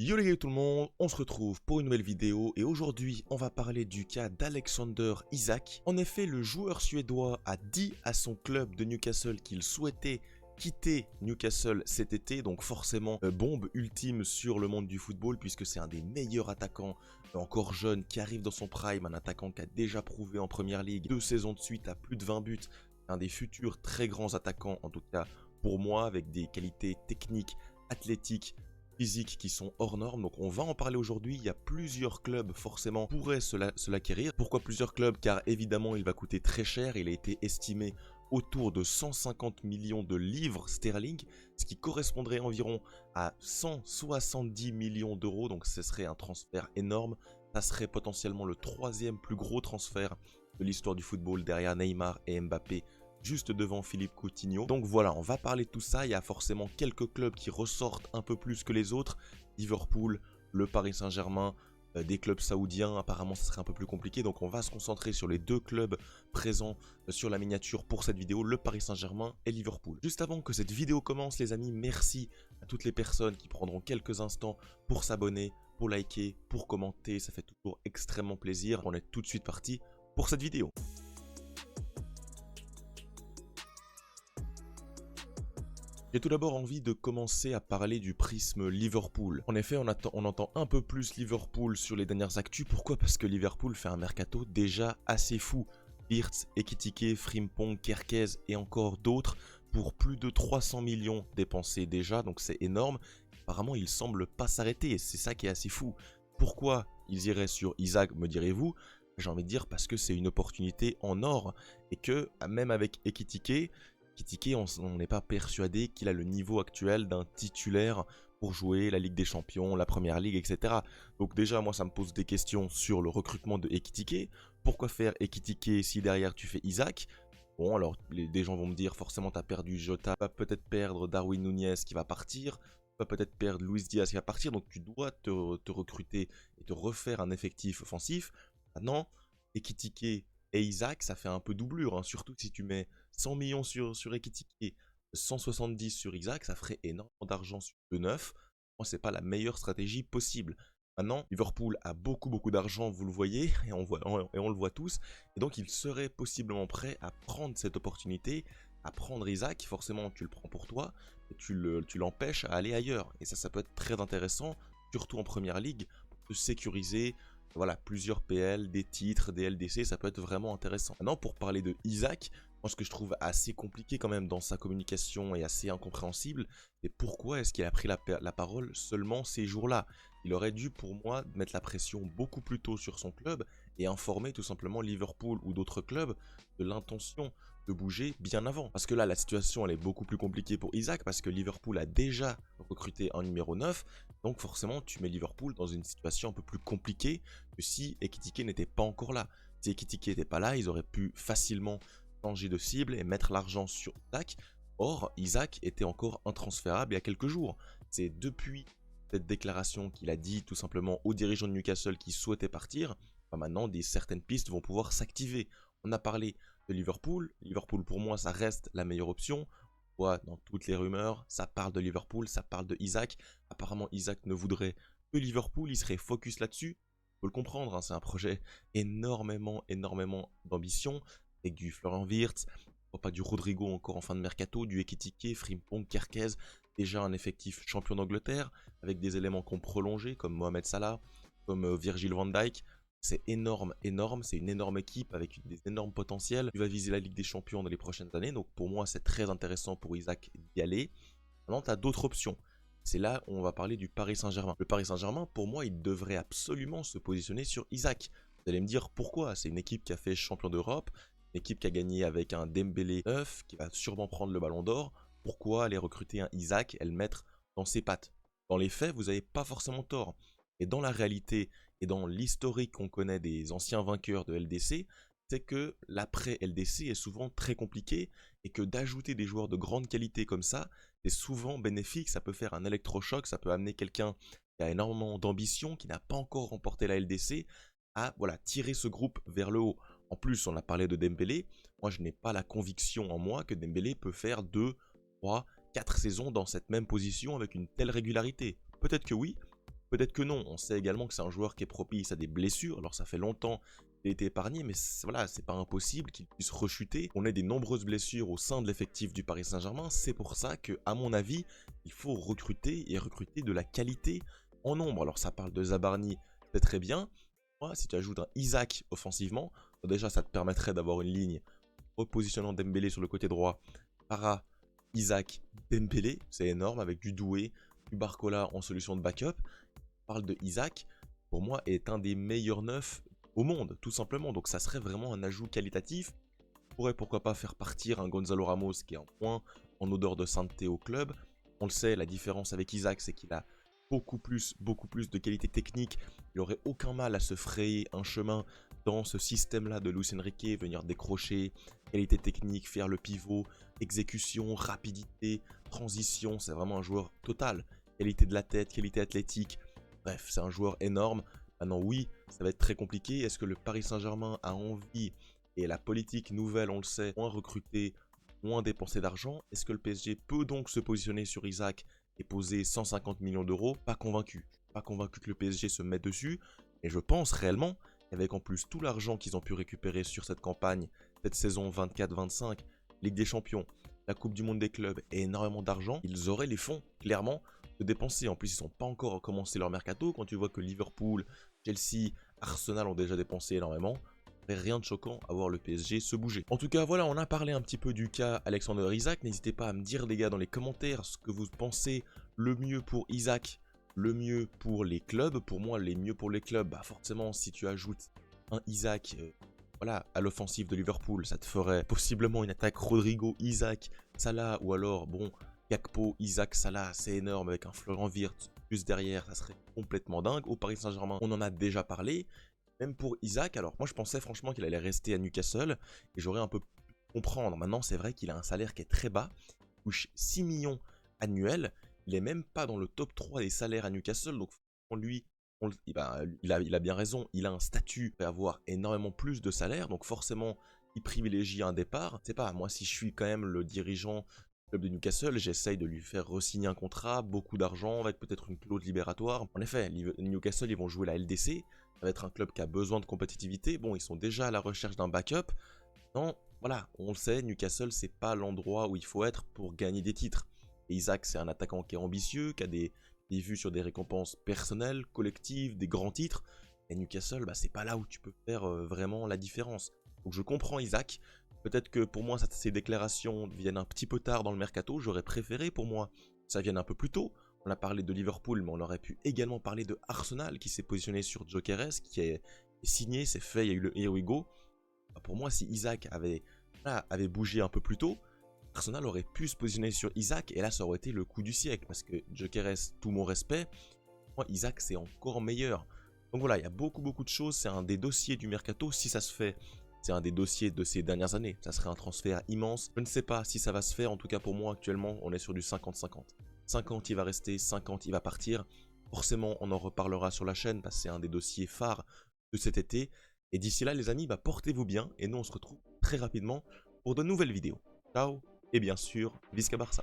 Yo les gars tout le monde, on se retrouve pour une nouvelle vidéo et aujourd'hui on va parler du cas d'Alexander Isak. En effet, le joueur suédois a dit à son club de Newcastle qu'il souhaitait quitter Newcastle cet été, donc forcément bombe ultime sur le monde du football puisque c'est un des meilleurs attaquants encore jeune qui arrive dans son prime, un attaquant qui a déjà prouvé en première ligue 2 saisons de suite à plus de 20 buts, un des futurs très grands attaquants en tout cas pour moi avec des qualités techniques, athlétiques, physiques qui sont hors normes. Donc on va en parler aujourd'hui. Il y a plusieurs clubs forcément pourraient se l'acquérir. Pourquoi plusieurs clubs? Car évidemment il va coûter très cher. Il a été estimé autour de 150 millions de livres sterling, ce qui correspondrait environ à 170 millions d'euros. Donc ce serait un transfert énorme. Ça serait potentiellement le troisième plus gros transfert de l'histoire du football derrière Neymar et Mbappé, juste devant Philippe Coutinho. Donc voilà, on va parler de tout ça. Il y a forcément quelques clubs qui ressortent un peu plus que les autres. Liverpool, le Paris Saint-Germain, des clubs saoudiens. Apparemment, ça serait un peu plus compliqué. Donc on va se concentrer sur les deux clubs présents sur la miniature pour cette vidéo, le Paris Saint-Germain et Liverpool. Juste avant que cette vidéo commence, les amis, merci à toutes les personnes qui prendront quelques instants pour s'abonner, pour liker, pour commenter. Ça fait toujours extrêmement plaisir. On est tout de suite parti pour cette vidéo. J'ai tout d'abord envie de commencer à parler du prisme Liverpool. En effet, on entend un peu plus Liverpool sur les dernières actus. Pourquoi? Parce que Liverpool fait un mercato déjà assez fou. Wirtz, Ekitike, Frimpong, Kerkez et encore d'autres pour plus de 300 millions dépensés déjà, donc c'est énorme. Apparemment, ils semblent pas s'arrêter, c'est ça qui est assez fou. Pourquoi ils iraient sur Isak, me direz-vous? J'ai envie de dire parce que c'est une opportunité en or et que même avec Ekitike, on n'est pas persuadé qu'il a le niveau actuel d'un titulaire pour jouer la Ligue des Champions, la Première Ligue, etc. Donc déjà, moi, ça me pose des questions sur le recrutement de Ekitike. Pourquoi faire Ekitike si derrière tu fais Isak? Bon, alors, des gens vont me dire, forcément, tu as perdu Jota, tu vas peut-être perdre Darwin Núñez qui va partir, tu vas peut-être perdre Luis Diaz qui va partir, donc tu dois te recruter et te refaire un effectif offensif. Maintenant, Ekitike et Isak, ça fait un peu doublure, hein, surtout si tu mets 100 millions sur Ekitike, 170 sur Isak, ça ferait énormément d'argent sur le neuf. Moi, c'est pas la meilleure stratégie possible. Maintenant, Liverpool a beaucoup d'argent, vous le voyez, et on le voit tous. Et donc, il serait possiblement prêt à prendre cette opportunité, à prendre Isak. Forcément, tu le prends pour toi, et tu l'empêches à aller ailleurs. Et ça peut être très intéressant, surtout en Première Ligue, pour te sécuriser. Voilà, plusieurs PL, des titres, des LDC, ça peut être vraiment intéressant. Maintenant, pour parler de Isak, moi, ce que je trouve assez compliqué quand même dans sa communication et assez incompréhensible, c'est pourquoi est-ce qu'il a pris la parole seulement ces jours-là. Il aurait dû, pour moi, mettre la pression beaucoup plus tôt sur son club et informer tout simplement Liverpool ou d'autres clubs de l'intention de bouger bien avant. Parce que là, la situation, elle est beaucoup plus compliquée pour Isak parce que Liverpool a déjà recruté un numéro 9. Donc forcément, tu mets Liverpool dans une situation un peu plus compliquée que si Ekitike n'était pas encore là. Si Ekitike n'était pas là, ils auraient pu facilement changer de cible et mettre l'argent sur Isak. Or, Isak était encore intransférable il y a quelques jours. C'est depuis cette déclaration qu'il a dit tout simplement aux dirigeants de Newcastle qui souhaitaient partir, maintenant certaines pistes vont pouvoir s'activer. On a parlé de Liverpool. Liverpool pour moi ça reste la meilleure option. Dans toutes les rumeurs, ça parle de Liverpool, ça parle de Isak. Apparemment Isak ne voudrait que Liverpool, il serait focus là-dessus. On peut le comprendre, hein, c'est un projet énormément d'ambition. Avec du Florian Wirtz, pas du Rodrigo encore en fin de mercato, du Ekitike, Frimpong, Kerkez, déjà un effectif champion d'Angleterre, avec des éléments qu'on prolongé comme Mohamed Salah, comme Virgil van Dijk. C'est énorme, c'est une énorme équipe avec des énormes potentiels. Il va viser la Ligue des Champions dans les prochaines années, donc pour moi c'est très intéressant pour Isak d'y aller. Maintenant tu as d'autres options. C'est là où on va parler du Paris Saint-Germain. Le Paris Saint-Germain, pour moi, il devrait absolument se positionner sur Isak. Vous allez me dire pourquoi? C'est une équipe qui a fait champion d'Europe, une équipe qui a gagné avec un Dembélé neuf, qui va sûrement prendre le ballon d'or. Pourquoi aller recruter un Isak et le mettre dans ses pattes? Dans les faits, vous n'avez pas forcément tort. Et dans la réalité et dans l'historique qu'on connaît des anciens vainqueurs de LDC, c'est que l'après-LDC est souvent très compliqué et que d'ajouter des joueurs de grande qualité comme ça, c'est souvent bénéfique, ça peut faire un électrochoc, ça peut amener quelqu'un qui a énormément d'ambition, qui n'a pas encore remporté la LDC, à voilà, tirer ce groupe vers le haut. En plus, on a parlé de Dembélé, moi je n'ai pas la conviction en moi que Dembélé peut faire 2, 3, 4 saisons dans cette même position avec une telle régularité. Peut-être que oui, Peut-être que non, on sait également que c'est un joueur qui est propice à des blessures, alors ça fait longtemps qu'il a été épargné, mais voilà, c'est pas impossible qu'il puisse rechuter. On ait des nombreuses blessures au sein de l'effectif du Paris Saint-Germain, c'est pour ça que, à mon avis, il faut recruter et recruter de la qualité en nombre. Alors ça parle de Zabarni, c'est très bien. Moi, si tu ajoutes un Isaac offensivement, déjà ça te permettrait d'avoir une ligne repositionnant Dembélé sur le côté droit, Para, Isaac, Dembélé, c'est énorme, avec du Doué, du Barcola en solution de backup. On parle de Isaac, pour moi, est un des meilleurs neufs au monde, tout simplement. Donc ça serait vraiment un ajout qualitatif. On pourrait pourquoi pas faire partir un Gonzalo Ramos qui est en point, en odeur de sainteté au club. On le sait, la différence avec Isaac, c'est qu'il a beaucoup plus de qualité technique. Il n'aurait aucun mal à se frayer un chemin dans ce système-là de Luis Enrique, venir décrocher, qualité technique, faire le pivot, exécution, rapidité, transition. C'est vraiment un joueur total. Qualité de la tête, qualité athlétique. Bref, c'est un joueur énorme. Maintenant, oui, ça va être très compliqué. Est-ce que le Paris Saint-Germain a envie, et la politique nouvelle, on le sait, moins recruter, moins dépenser d'argent? Est-ce que le PSG peut donc se positionner sur Isaac et poser 150 millions d'euros? Pas convaincu. Je suis pas convaincu que le PSG se mette dessus. Et je pense réellement qu'avec en plus tout l'argent qu'ils ont pu récupérer sur cette campagne, cette saison 24-25, Ligue des Champions, la Coupe du Monde des clubs et énormément d'argent, ils auraient les fonds, clairement, de dépenser. En plus, ils n'ont pas encore commencé leur mercato. Quand tu vois que Liverpool, Chelsea, Arsenal ont déjà dépensé énormément, rien de choquant à voir le PSG se bouger. En tout cas, voilà, on a parlé un petit peu du cas Alexander Isak. N'hésitez pas à me dire, les gars, dans les commentaires, ce que vous pensez le mieux pour Isak, le mieux pour les clubs. Pour moi, les mieux pour les clubs, bah forcément, si tu ajoutes un Isak voilà, à l'offensive de Liverpool, ça te ferait possiblement une attaque Rodrigo, Isak, Salah, ou alors, bon, Gakpo, Isaac, Salah, c'est énorme, avec un Florian Wirtz juste derrière, ça serait complètement dingue. Au Paris Saint-Germain, on en a déjà parlé. Même pour Isaac, alors moi je pensais franchement qu'il allait rester à Newcastle, et j'aurais un peu pu comprendre. Maintenant, c'est vrai qu'il a un salaire qui est très bas, il touche 6 millions annuels, il est même pas dans le top 3 des salaires à Newcastle, donc lui, il a bien raison, il a un statut pour avoir énormément plus de salaire, donc forcément, il privilégie un départ. C'est pas, moi si je suis quand même le dirigeant du club de Newcastle, j'essaye de lui faire re-signer un contrat, beaucoup d'argent, avec peut-être une clause libératoire. En effet, Newcastle, ils vont jouer la LDC, ça va être un club qui a besoin de compétitivité. Bon, ils sont déjà à la recherche d'un backup. Non, voilà, on le sait, Newcastle, c'est pas l'endroit où il faut être pour gagner des titres. Et Isaac, c'est un attaquant qui est ambitieux, qui a des vues sur des récompenses personnelles, collectives, des grands titres. Et Newcastle, bah, c'est pas là où tu peux faire vraiment la différence. Donc je comprends Isaac. Peut-être que pour moi, ces déclarations viennent un petit peu tard dans le mercato. J'aurais préféré pour moi que ça vienne un peu plus tôt. On a parlé de Liverpool, mais on aurait pu également parler de Arsenal qui s'est positionné sur Gyökeres, qui est signé, c'est fait, il y a eu le Here We Go. Pour moi, si Isaac avait bougé un peu plus tôt, Arsenal aurait pu se positionner sur Isaac, et là ça aurait été le coup du siècle, parce que Gyökeres, tout mon respect, moi Isaac c'est encore meilleur. Donc voilà, il y a beaucoup de choses, c'est un des dossiers du mercato, si ça se fait, c'est un des dossiers de ces dernières années, ça serait un transfert immense. Je ne sais pas si ça va se faire, en tout cas pour moi actuellement, on est sur du 50-50. 50 il va rester, 50 il va partir. Forcément, on en reparlera sur la chaîne parce que c'est un des dossiers phares de cet été. Et d'ici là, les amis, bah, portez-vous bien. Et nous, on se retrouve très rapidement pour de nouvelles vidéos. Ciao et bien sûr, Visca Barça.